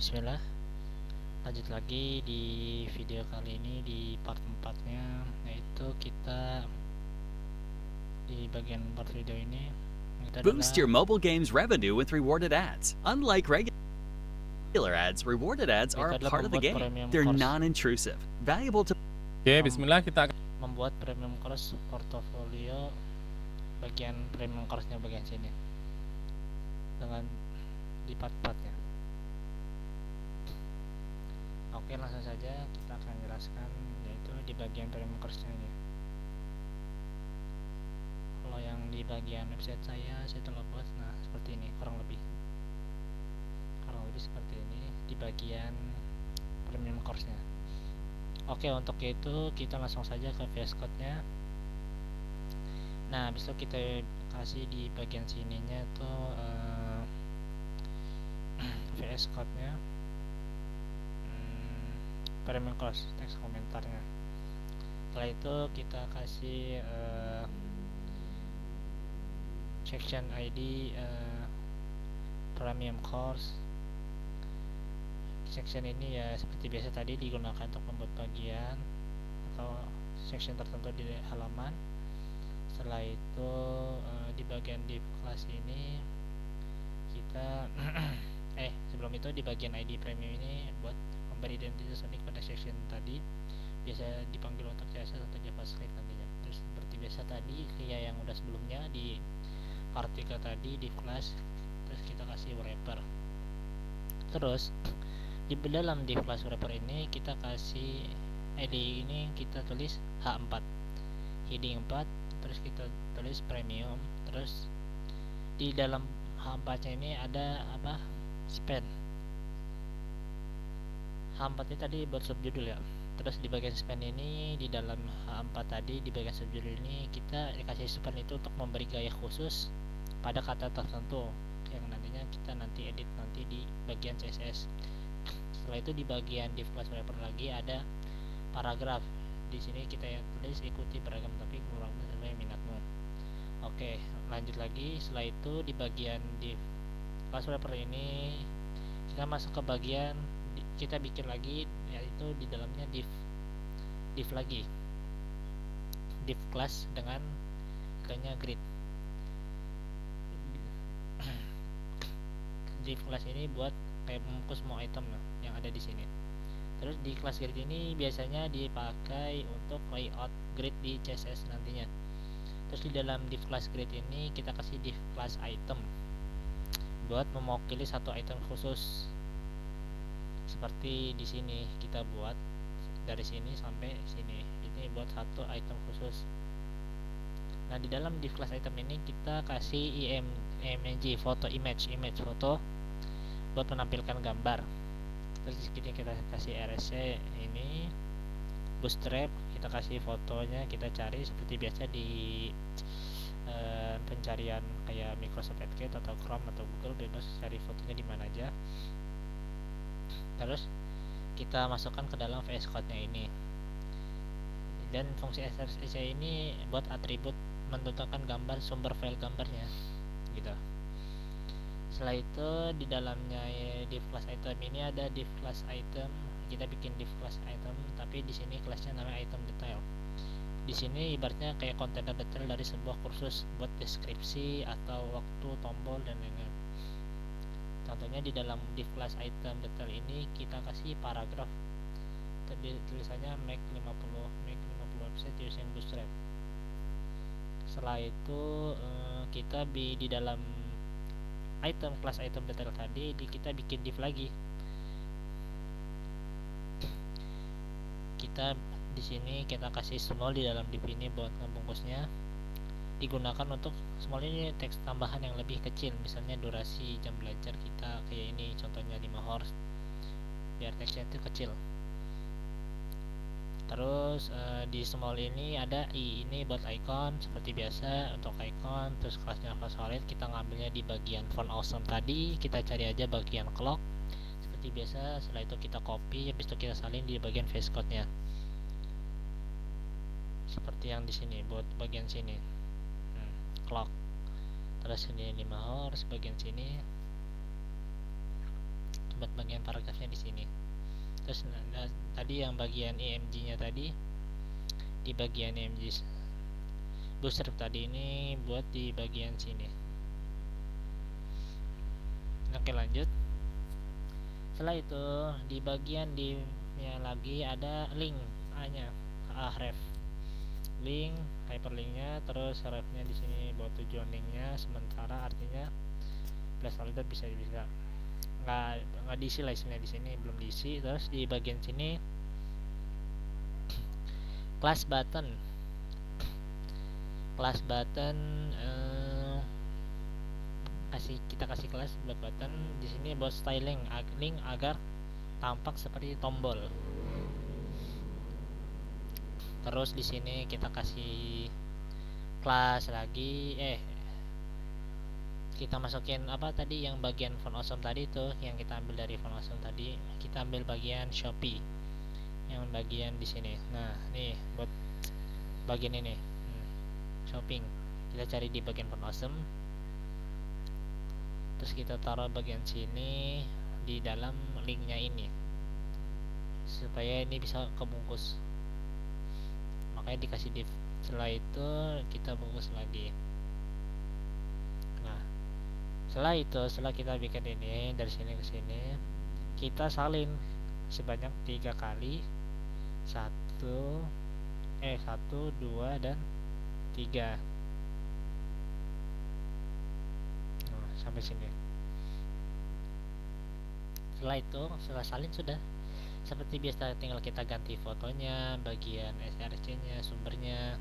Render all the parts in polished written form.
Bismillah, lanjut lagi di video kali ini di part 4 nya, yaitu kita di bagian part video ini kita Boost your adalah mobile game's revenue with rewarded ads. Unlike regular ads, rewarded ads are a adalah part of the membuat game. premium They're course. non-intrusive, valuable to Oke, bismillah, kita akan Membuat premium course portofolio bagian premium course-nya bagian sini dengan di part-partnya. Oke, langsung saja kita akan jelaskan, yaitu di bagian premium course-nya ini. Kalau yang di bagian website saya telah buat seperti ini, kurang lebih seperti ini di bagian premium course-nya. Oke, untuk itu kita langsung saja ke VS Code-nya. Nah, besok kita kasih di bagian sininya tuh VS Code-nya, premium course, teks komentarnya. Setelah itu kita kasih section ID premium course. Section ini ya seperti biasa tadi digunakan untuk membuat bagian atau section tertentu di halaman. Setelah itu di bagian div class ini kita sebelum itu di bagian ID premium ini buat memberi identitas unik pada section tadi, biasa dipanggil untuk CSS atau JavaScript nantinya. Terus seperti biasa tadi kayak yang udah sebelumnya di part 3 tadi div class, terus kita kasih wrapper. Terus di dalam div class wrapper ini kita kasih ID ini kita tulis H4 heading 4, terus kita tulis premium. Terus di dalam H4 nya ini ada apa, span. H4 ini tadi buat subjudul ya. Terus di bagian span ini, di dalam H4 tadi di bagian subjudul ini kita dikasih span itu untuk memberi gaya khusus pada kata tertentu yang nantinya kita edit nanti di bagian CSS. Setelah itu di bagian div class wrapper lagi ada paragraf. Di sini kita tulis ikuti beragam topik berulang sesuai minatmu. Oke, lanjut lagi. Setelah itu di bagian div class wrapper ini kita masuk ke bagian kita bikin lagi, yaitu di dalamnya div lagi, div class dengan iklannya grid. Div class ini buat kayak membungkus semua item yang ada di sini. Terus di class grid ini biasanya dipakai untuk layout grid di CSS nantinya. Terus di dalam div class grid ini kita kasih div class item buat mewakili satu item khusus. Seperti di sini kita buat dari sini sampai sini, ini buat satu item khusus. Nah, di dalam div class item ini kita kasih img foto image foto buat menampilkan gambar. Terus kita kasih rsc ini bootstrap, kita kasih fotonya, kita cari seperti biasa di pencarian kayak Microsoft Edge atau Chrome atau Google, bebas cari fotonya di mana aja. Terus kita masukkan ke dalam VS Code-nya ini. Dan fungsi src ini buat atribut menentukan gambar sumber file gambarnya gitu. Setelah itu di dalamnya div class item ini ada div class item, kita bikin div class item tapi di sini kelasnya namanya item detail. Di sini ibaratnya kayak kontainer detail dari sebuah kursus buat deskripsi atau waktu, tombol dan lain-lain. Contohnya di dalam div class item detail ini kita kasih paragraf, tulisannya make 50 website using bootstrap. Setelah itu kita di dalam item class item detail tadi kita bikin div lagi. Kita di sini kita kasih small di dalam div ini buat ngebungkusnya. Digunakan untuk small ini teks tambahan yang lebih kecil, misalnya durasi jam belajar kita kayak ini contohnya 5 hours, biar teksnya itu kecil. Terus di small ini ada ini buat icon seperti biasa untuk icon. Terus kelasnya kelas solid kita ngambilnya di bagian font awesome tadi, kita cari aja bagian clock seperti biasa. Setelah itu kita copy, habis itu kita salin di bagian VS Code nya seperti yang di sini buat bagian sini clock. Terus ini 5 hours bagian sini buat bagian paragrafnya di sini. Terus tadi yang bagian EMG nya tadi di bagian EMG bootstrap tadi ini buat di bagian sini. Oke, lanjut. Setelah itu di bagian divnya lagi ada link nya, href link, hyperlinknya, terus hrefnya di sini buat tujuan linknya, sementara artinya placeholder bisa nggak diisi lah istilahnya, di sini belum diisi. Terus di bagian sini class button kita kasih kelas buat button di sini buat styling link agar tampak seperti tombol. Terus di sini kita kasih kelas lagi, kita masukin apa tadi yang bagian font awesome tadi tuh, yang kita ambil dari font awesome tadi, kita ambil bagian Shopee yang bagian di sini. Nah, nih buat bagian ini shopping, kita cari di bagian font awesome, terus kita taruh bagian sini di dalam linknya ini supaya ini bisa kebungkus, makanya dikasih div. Setelah itu kita bungkus lagi. Nah, setelah kita bikin ini dari sini ke sini, kita salin sebanyak 3 kali, 1, 2 dan 3. Nah, sampai sini. Setelah salin sudah seperti biasa, tinggal kita ganti fotonya, bagian src-nya, sumbernya.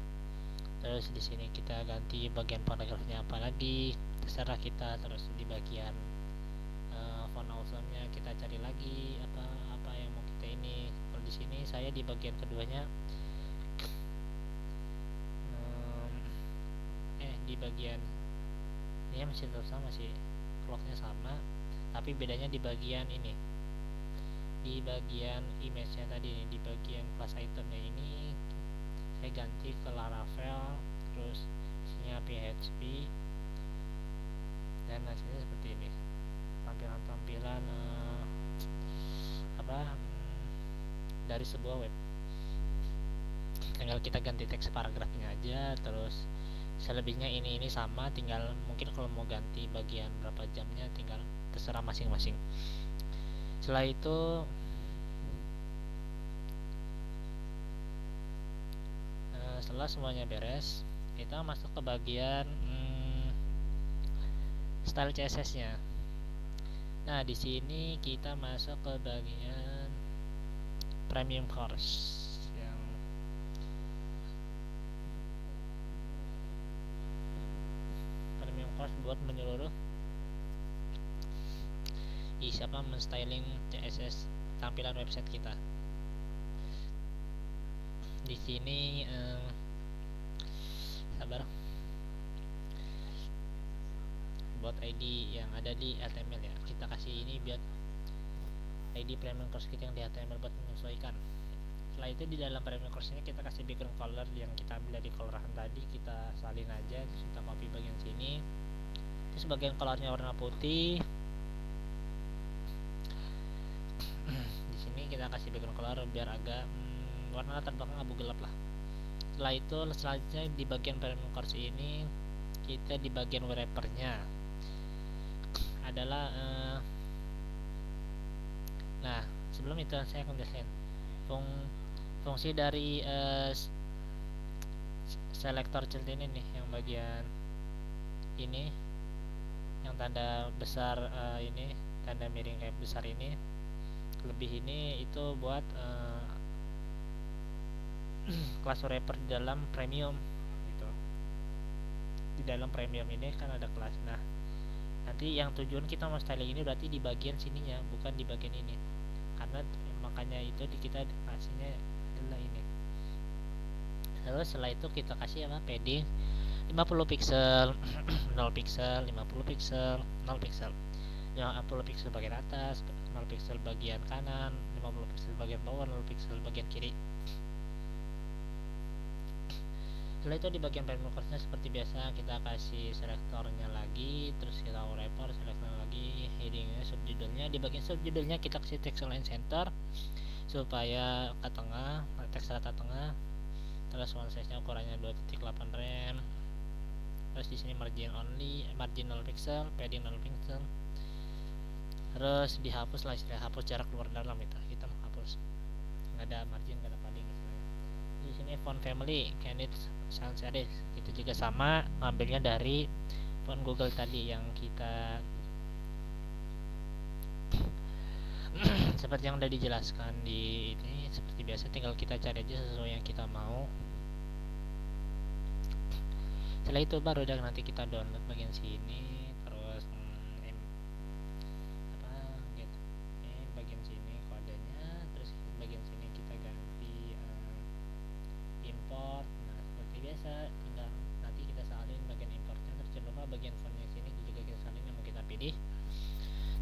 Terus di sini kita ganti bagian paragrafnya apa lagi, terserah kita. Terus di bagian font awesome-nya kita cari lagi apa yang mau kita ini. Kalau di sini saya di bagian keduanya di bagian ini masih tetap sama sih, clock-nya sama, tapi bedanya di bagian ini, di bagian image-nya tadi nih, di bagian class item-nya ini saya ganti ke Laravel, terus isinya PHP, dan hasilnya seperti ini, tampilan dari sebuah web. Tinggal kita ganti teks paragrafnya aja, terus selebihnya ini sama, tinggal mungkin kalau mau ganti bagian berapa jamnya tinggal terserah masing-masing. Setelah itu setelah semuanya beres, kita masuk ke bagian style CSS-nya. Nah, di sini kita masuk ke bagian premium course yang premium course buat menyeluruh menstyling CSS tampilan website kita. Di sini buat ID yang ada di HTML ya, kita kasih ini biar ID premium course kita yang di HTML buat menyesuaikan. Setelah itu di dalam premium course ini kita kasih background color yang kita ambil dari colorahan tadi, kita salin aja, terus kita copy bagian sini. Terus bagian colornya warna putih. Di sini kita kasih background color biar agak warna latar belakang abu gelap lah. Setelah itu selanjutnya di bagian premium course ini kita di bagian wrapper-nya adalah nah, sebelum itu saya akan jelasin fungsi dari selector child ini nih, yang bagian ini yang tanda besar ini, tanda miring kayak besar ini, lebih ini itu buat kelas wrapper di dalam premium gitu. Di dalam premium ini kan ada kelas. Nah, nanti yang tujuan kita mau styling ini berarti di bagian sininya, bukan di bagian ini, karena makanya itu kita kasihnya adalah ini. Terus setelah itu kita kasih padding 50 pixel 0 pixel 50 pixel 0 pixel 50 pixel bagian atas, 0 pixel bagian kanan, 50 pixel bagian bawah, 0 pixel bagian kiri. Setelah itu di bagian primary course-nya seperti biasa kita kasih selektornya lagi, terus kita wrapper, selektor lagi, headingnya, subjudulnya. Di bagian subjudulnya kita kasih text align center supaya ke tengah, teks rata tengah. Terus font size-nya ukurannya 2.8 rem. Terus di sini margin only, marginal pixel, padding 0 pixel. Terus dihapus lah istilah hapus jarak luar dalam itu. Kita menghapus. Nggak ada margin, nggak ada padding istilahnya. Di sini font family Canis sans serif itu juga sama, ngambilnya dari font Google tadi yang kita seperti yang udah dijelaskan di ini. Seperti biasa tinggal kita cari aja sesuai yang kita mau. Setelah itu baru udah nanti kita download bagian sini, terus gitu. Bagian sini kodenya, terus bagian sini kita ganti import. Nah seperti biasa tinggal nanti kita salin bagian importnya, terus jangan lupa bagian fontnya sini juga kita salin yang mau kita pilih.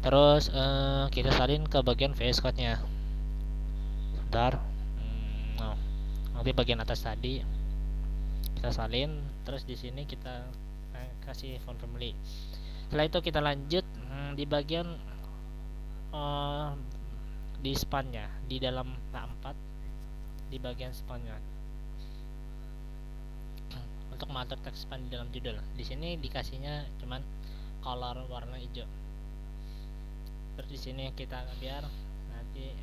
Terus kita salin ke bagian VS Code nya. Bentar. Nanti bagian atas tadi kita salin, terus di sini kita kasih font family. Setelah itu kita lanjut di bagian di span-nya, di dalam A4 di bagian span-nya untuk mengatur teks span di dalam judul. Di sini dikasihnya cuman color warna hijau. Terus di sini kita biar nanti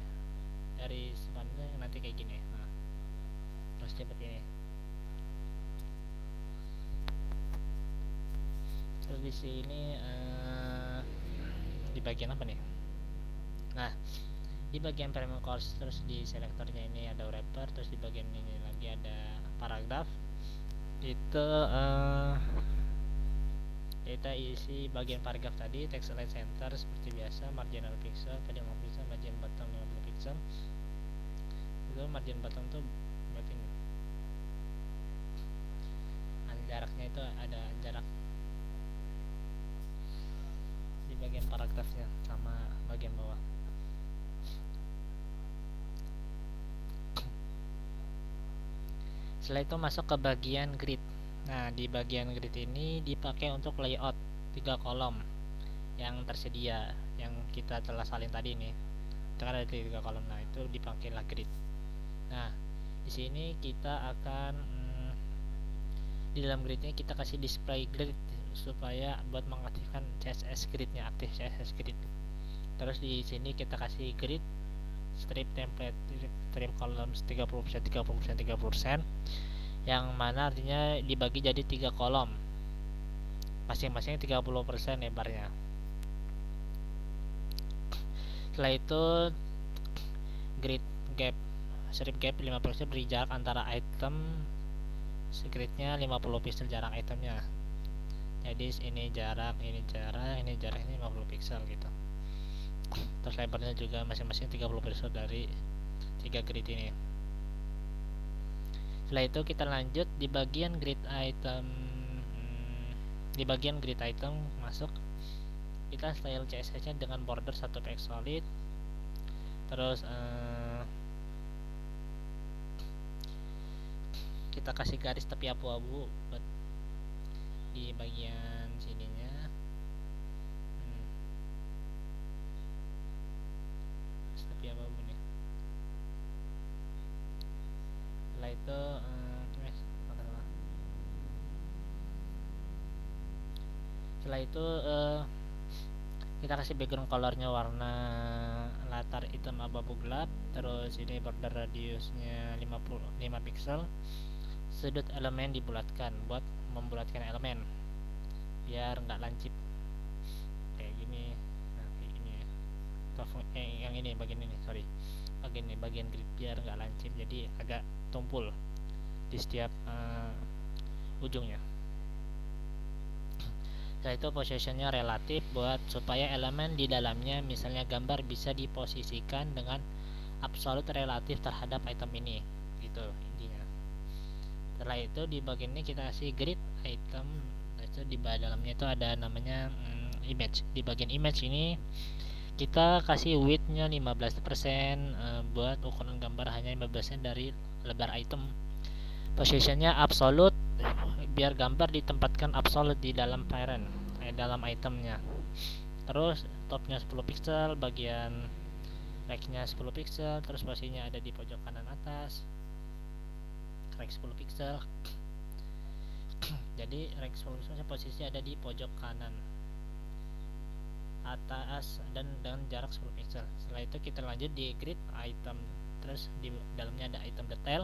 dari span-nya nanti kayak gini. Nah, terus seperti ini. Terus di sini di bagian apa nih? Nah, di bagian primary course, terus di selektornya ini ada wrapper, terus di bagian ini lagi ada paragraf. Itu kita isi bagian paragraf tadi, text align center seperti biasa, marginal pixel, padding 50 pixel, margin bottom 50 pixel. Itu margin bottom tuh berarti jaraknya itu ada jarak di bagian paragrafnya sama bagian bawah. Setelah itu masuk ke bagian grid. Nah, di bagian grid ini dipakai untuk layout 3 kolom yang tersedia, yang kita telah salin tadi nih. Itu kan ada 3 kolom. Nah, itu dipakailah grid. Nah, di sini kita akan di dalam gridnya kita kasih display grid supaya buat mengaktifkan CSS gridnya, aktif CSS grid. Terus di sini kita kasih grid strip template, strip columns 30%, 30%, 30%, yang mana artinya dibagi jadi 3 kolom, masing-masing 30% lebarnya. Setelah itu grid gap, strip gap 50% beri jarak antara item, gridnya 50 pixel jarak itemnya. Jadi ini jarak, ini jarak, ini jaraknya 50 pixel gitu. Terus lebarnya juga masing-masing 30 pixel dari 3 grid ini. Setelah itu kita lanjut di bagian grid item. Di bagian grid item masuk kita style CSS nya dengan border 1 px solid. Terus kita kasih garis tepi abu-abu buat di bagian sininya. Tepi abu-abu nih. Setelah itu kita kasih background colornya warna latar hitam abu-abu gelap. Terus ini border radiusnya 55 pixel. Sudut elemen dibulatkan buat membulatkan elemen biar nggak lancip kayak gini. Nah kayak gini yang ini bagian ini, sorry, bagian grid biar nggak lancip, jadi agak tumpul di setiap ujungnya. Setelah itu positionnya relatif buat supaya elemen di dalamnya, misalnya gambar, bisa diposisikan dengan absolut relatif terhadap item ini gitu intinya. Setelah itu di bagian ini kita kasih grid item. Itu di dalamnya itu ada namanya image. Di bagian image ini kita kasih width-nya 15%, buat ukuran gambar hanya 15% dari lebar item. Positionnya absolute, biar gambar ditempatkan absolute di dalam parent, dalam itemnya. Terus topnya 10 pixel, bagian rek-nya 10 pixel, terus posisinya ada di pojok kanan atas, rek 10 pixel. Jadi rek 10 pixel posisinya ada di pojok kanan atas dan dengan jarak 10 pixel. Setelah itu kita lanjut di grid item, terus di dalamnya ada item detail.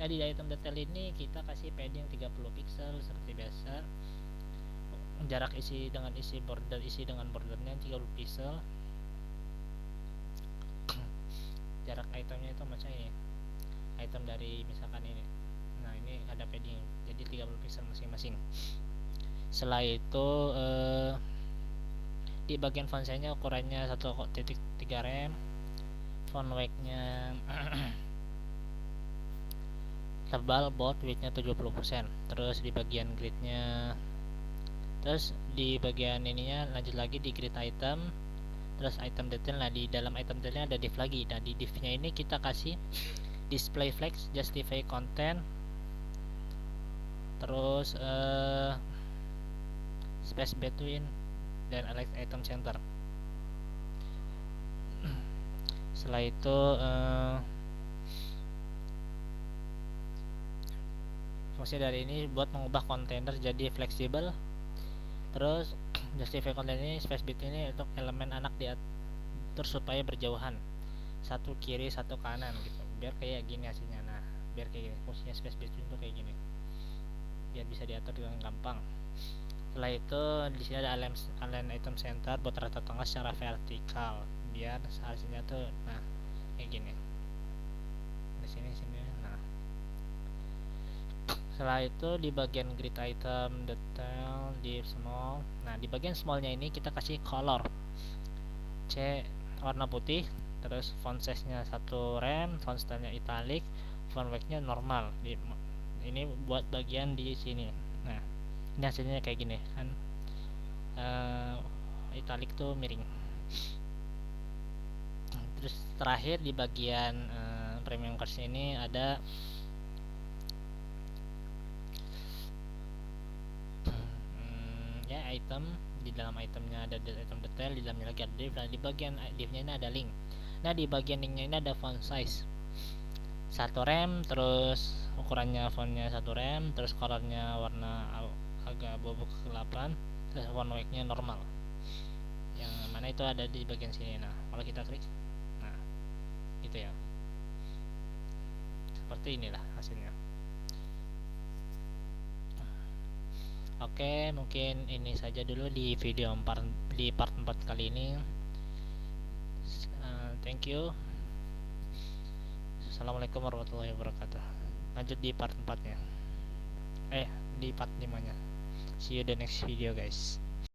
Nah, di item detail ini kita kasih padding 30 pixel seperti biasa. Jarak isi dengan bordernya 30 pixel. Jarak itemnya itu macam ini. Item dari misalkan ini. Nah, ini ada padding. Jadi 30 pixel masing-masing. Setelah itu di bagian font size-nya ukurannya 1.3 rem. Font weight-nya tebal, bold, width-nya 70%. Terus di bagian grid-nya, terus di bagian ininya lanjut lagi di grid item, terus item detail. Nah, di dalam item detailnya ada div lagi. Nah, di div-nya ini kita kasih display flex, justify content, terus space between, dan elect item center. Setelah itu fungsi dari ini buat mengubah kontainer jadi fleksibel. Terus justify content ini space between ini untuk elemen anak diatur supaya berjauhan, satu kiri satu kanan gitu, biar kayak gini hasilnya. Nah, biar kayak gini, fungsinya space between tuh kayak gini, biar bisa diatur dengan gampang. Setelah itu di sini ada align item center buat rata tengah secara vertikal, biar hasilnya tuh nah kayak gini. Di sini. Nah, setelah itu di bagian grid item detail di small. Nah, di bagian smallnya ini kita kasih color C warna putih, terus font size-nya 1 rem, font style-nya italic, font weight-nya normal. Ini buat bagian di sini. Nah, ini hasilnya kayak gini kan, italic tuh miring. Terus terakhir di bagian premium course ini ada ya item. Di dalam itemnya ada item detail, di dalamnya lagi ada div. Nah, di bagian divnya ini ada link. Nah, di bagian linknya ini ada font size 1 rem, terus ukurannya fontnya 1 rem, terus colornya warna agak abu-abu kegelapan, terus font weight-nya normal. Yang mana itu ada di bagian sini. Nah, kalau kita klik, nah gitu ya, seperti inilah hasilnya. Oke, mungkin ini saja dulu di video di part 4 kali ini. Thank you. Assalamualaikum warahmatullahi wabarakatuh. Lanjut di part 4 nya, di part 5 nya. See you the next video guys.